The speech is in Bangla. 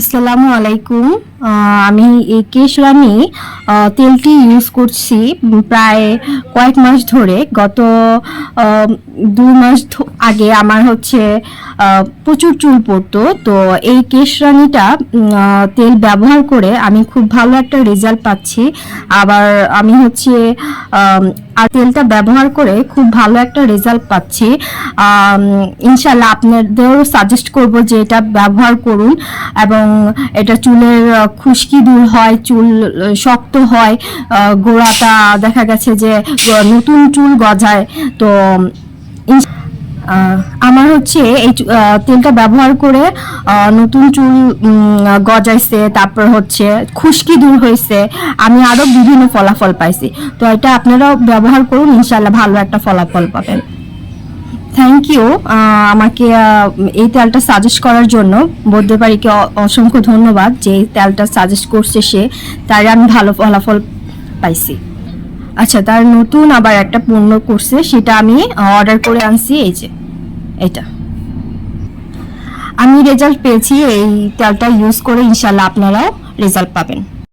আসসালামু আলাইকুম। আমি এই কেশরানি তেলটি ইউজ করছি প্রায় কয়েক মাস ধরে। গত 2 মাস আগে আমার হচ্ছে প্রচুর চুল পড়তো। তো এই কেশরানিটা তেল ব্যবহার করে আমি খুব ভালো একটা রেজাল্ট পাচ্ছি। আবার আমি হচ্ছে আর তেলটা ব্যবহার করে খুব ভালো একটা রেজাল্ট পাচ্ছি। ইনশাল্লাহ আপনাদেরও সাজেস্ট করব যে এটা ব্যবহার করুন এবং এটা চুলের খুশকি দূর হয়, চুল শক্ত হয়, গোড়াটা দেখা গেছে যে নতুন চুল গজায়। তো আমার হচ্ছে এই তেলটা ব্যবহার করে নতুন চুল গজাইছে, তারপর হচ্ছে খুশকি দূর হয়েছে, আমি আরো বিভিন্ন ফলাফল পাইছি। তো এটা আপনারাও ব্যবহার করুন, ইনশাল্লাহ ভালো একটা ফলাফল পাবেন। থ্যাংক ইউ আমাকে এই তেলটা সাজেস্ট করার জন্য। বলতে পারি কি অসংখ্য ধন্যবাদ যে এই তেলটা সাজেস্ট করছে সে, তার আমি ভালো ফলাফল পাইছি। আচ্ছা, তার নতুন আবার একটা পণ্য করছে, সেটা আমি অর্ডার করে আনছি। এই যে এটা আমি রেজাল্ট পেয়েছি। এই তেলটা ইউজ করে ইনশাল্লাহ আপনারাও রেজাল্ট পাবেন।